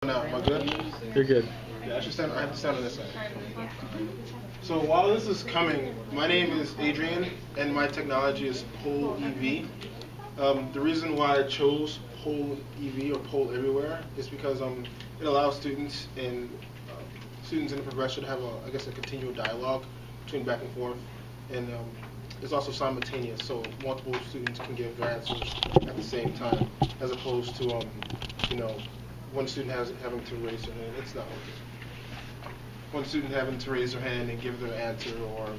Now, am I good? You're good. Yeah, I have to stand on this side. So while this is coming, my name is Adrian, and my technology is PollEV. The reason why I chose PollEV or PollEverywhere is because it allows students in the progression to have I guess a continual dialogue between back and forth, and it's also simultaneous, so multiple students can give their answers at the same time, as opposed to one student having to raise their hand. It's not working. One student having to raise their hand and give their answer, or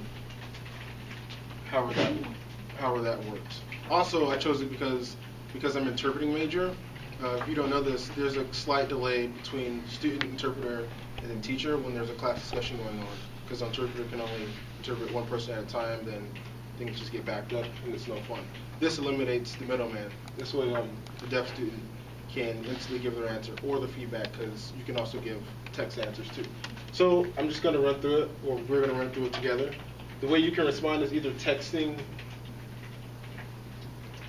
however that works. Also, I chose it because I'm an interpreting major. If you don't know this, there's a slight delay between student interpreter and then teacher when there's a class discussion going on, because the interpreter can only interpret one person at a time, then things just get backed up and it's no fun. This eliminates the middleman. This way the deaf student can instantly give their answer or the feedback, because you can also give text answers too. So I'm just going to run through it, or we're going to run through it together. The way you can respond is either texting.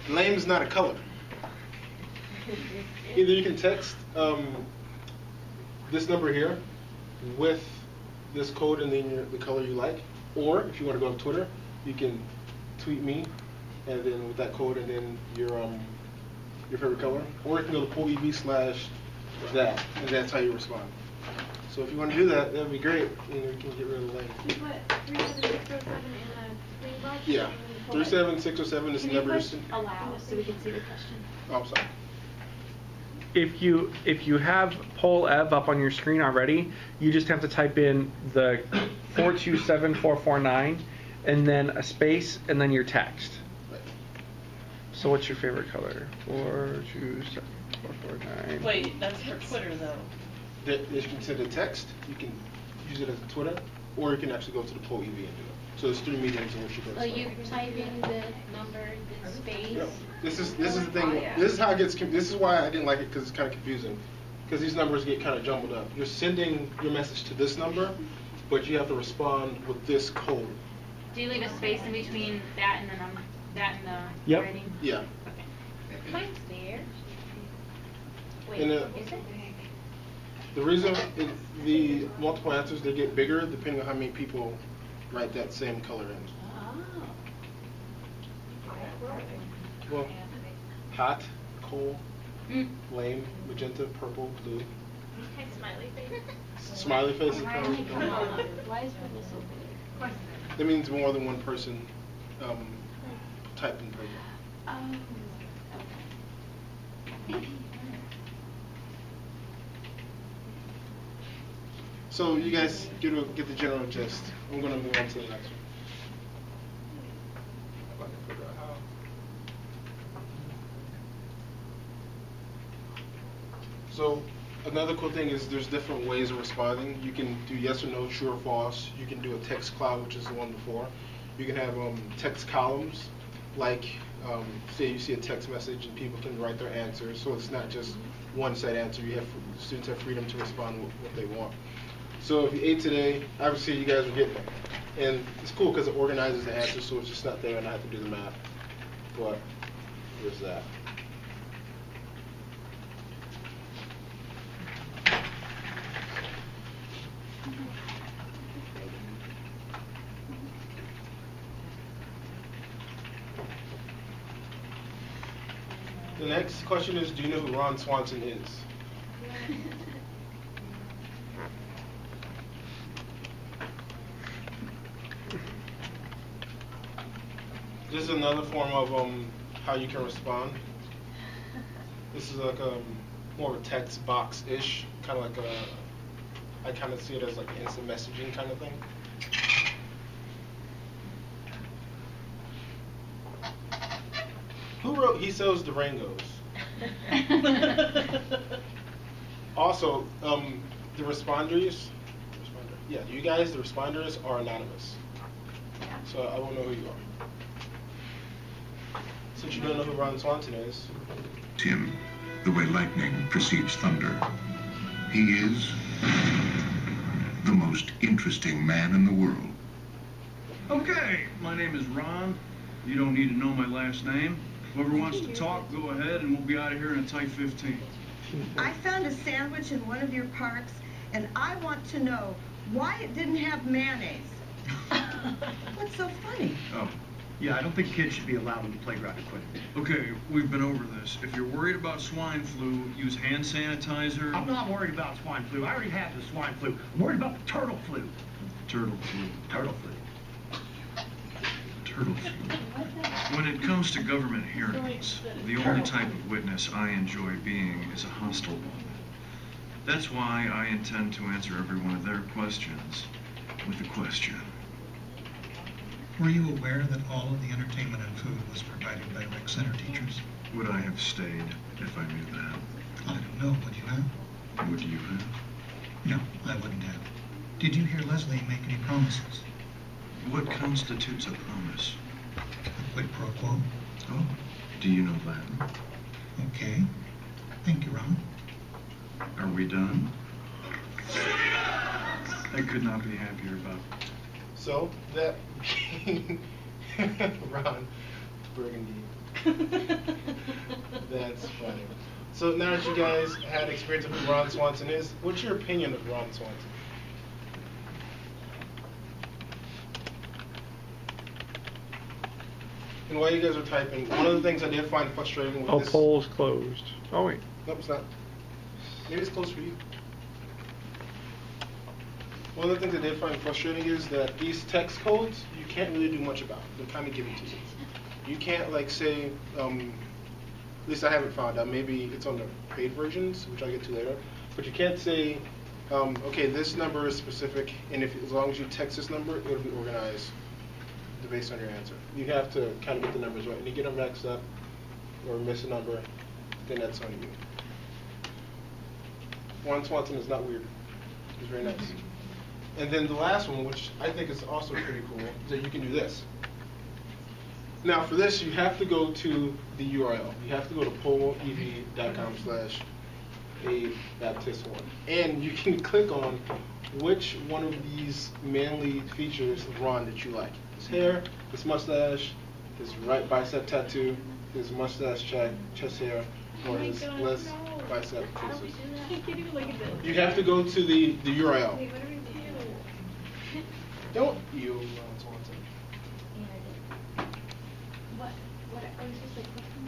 Lame is not a color. Either you can text this number here with this code and then the color you like, or if you want to go to Twitter, you can tweet me and then with that code and then your favorite color, or you can go to PollEV/that, and that's how you respond. So if you want to do that, that'd be great. You can get rid of the lane. Can you put 37607 in the green box? Yeah, 37607 is the number. Allow so we can see the question. Oh, I'm sorry. If you have PollEv up on your screen already, you just have to type in the 427449 and then a space and then your text. Right. So what's your favorite color? 427449. Wait, that's for Twitter though. If you can send a text, you can use it as a Twitter, or you can actually go to the PollEV and do it. So there's 3 mediums in which you go. So you type in the number, the space. Yeah. This is the thing. This is how it gets. This is why I didn't like it, because it's kind of confusing. Because these numbers get kind of jumbled up. You're sending your message to this number, but you have to respond with this code. Do you leave a space in between that and the number? That and the Yep. writing? Yeah. Okay. Mine's there. Wait, And, is it? The reason the multiple answers, they get bigger depending on how many people write that same color in. Well, hot, cold, lame, magenta, purple, blue. Smiley face. Smiley face is Why kind of. is purple so big? That means more than one person typed in purple. Okay. So you guys get the general gist. I'm going to move on to the next one. If I can figure out how. So another cool thing is there's different ways of responding. You can do yes or no, true or false. You can do a text cloud, which is the one before. You can have text columns, like say you see a text message and people can write their answers. So it's not just one set answer. Students have freedom to respond with what they want. So if you ate today, obviously you guys will get them. And it's cool because it organizes the answers, so it's just not there and I have to do the math. But there's that. The next question is, do you know who Ron Swanson is? This is another form of how you can respond. This is like more of a text box-ish, kind of like I kind of see it as like instant messaging kind of thing. Who wrote "He Sells Durangos"? Also, the responders, you guys, the responders are anonymous. So I won't know who you are. Since you don't know who Ron Swanson is. Tim, the way lightning precedes thunder. He is the most interesting man in the world. Okay, my name is Ron. You don't need to know my last name. Whoever wants to talk, go ahead, and we'll be out of here in a tight 15. I found a sandwich in one of your parks, and I want to know why it didn't have mayonnaise. What's so funny? Oh, yeah, I don't think kids should be allowed on the playground equipment. Okay, we've been over this. If you're worried about swine flu, use hand sanitizer. I'm not worried about swine flu. I already had the swine flu. I'm worried about the turtle flu. Turtle flu. Turtle flu. Turtle flu. When it comes to government hearings, the only type of witness I enjoy being is a hostile one. That's why I intend to answer every one of their questions with a question. Were you aware that all of the entertainment and food was provided by rec center teachers? Would I have stayed if I knew that? I don't know. Would you have? Would you have? No, I wouldn't have. Did you hear Leslie make any promises? What constitutes a promise? A quid pro quo? Oh, do you know Latin? Okay. Thank you, Ron. Are we done? I could not be happier about it. So that being Ron Burgundy. That's funny. So now that you guys had experience of who Ron Swanson is, what's your opinion of Ron Swanson? And while you guys are typing, one of the things I did find frustrating with this... poll's closed. Oh, wait. Nope, it's not. Maybe it's closed for you. One of the things I did find frustrating is that these text codes, you can't really do much about. They're kind of given to you. You can't, like, say, at least I haven't found out, maybe it's on the paid versions, which I'll get to later, but you can't say, okay, this number is specific, and as long as you text this number, it'll be organized based on your answer. You have to kind of get the numbers right. And you get them mixed up or miss a number, then that's on you. Ron Swanson is not weird. It's very nice. And then the last one, which I think is also pretty cool, is that you can do this. Now for this, you have to go to the URL. You have to go to pollev.com/abaptist1. And you can click on which one of these manly features of Ron that you like. His hair, his mustache, his right bicep tattoo, his mustache check, chest hair, or his left bicep triceps. You have to go to the URL. Wait, what do we do? Don't you, Ron Swanson. What are we supposed to click on?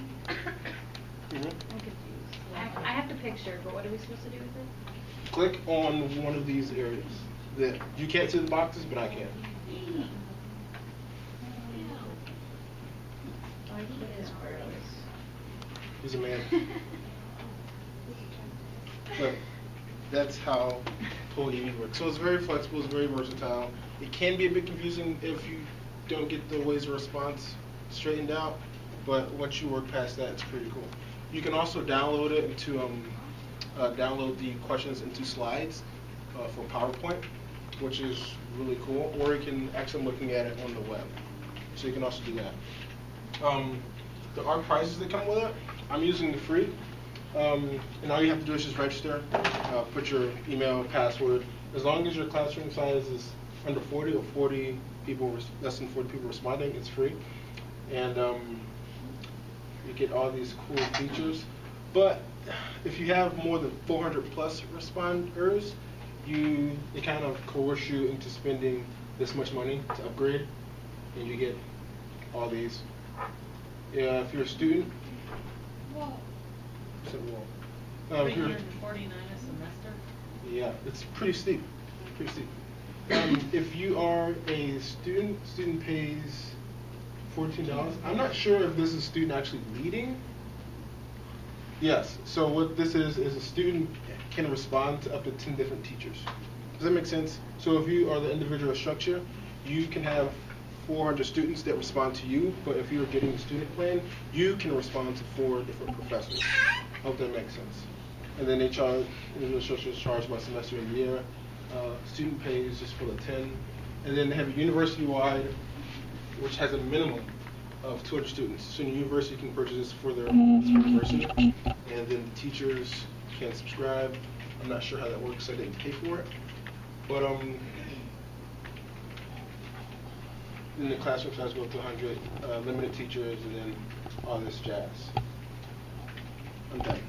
Mm-hmm. I'm confused. I have the picture, but what are we supposed to do with it? Click on one of these areas. That you can't see the boxes, but I can. He's a man. But that's how PollEverywhere works. So it's very flexible, it's very versatile. It can be a bit confusing if you don't get the ways of response straightened out, but once you work past that, it's pretty cool. You can also download it into download the questions into slides for PowerPoint, which is really cool. Or you can actually looking at it on the web, so you can also do that. There are prizes that come with it. I'm using the free, and all you have to do is just register, put your email, password. As long as your classroom size is under 40 or 40 people, less than 40 people responding, it's free. And you get all these cool features. But if you have more than 400 plus responders, it kind of coerce you into spending this much money to upgrade, and you get all these. If you're a student, if you're, $349 a semester? yeah, it's pretty steep. Pretty steep. If you are a student pays $14. I'm not sure if this is a student actually leading. Yes. So what this is a student can respond to up to 10 different teachers. Does that make sense? So if you are the individual structure, you can have 400 students that respond to you, but if you're getting the student plan, you can respond to 4 different professors. Hope that makes sense. And then they charge, individual structures charge by semester and year. Student pays just for the 10. And then they have a university-wide, which has a minimum of 200 students. So the university can purchase this for their university, and then the teachers can subscribe. I'm not sure how that works. I didn't pay for it, but then the classroom size go up to 100, limited teachers, and then all this jazz. I'm done.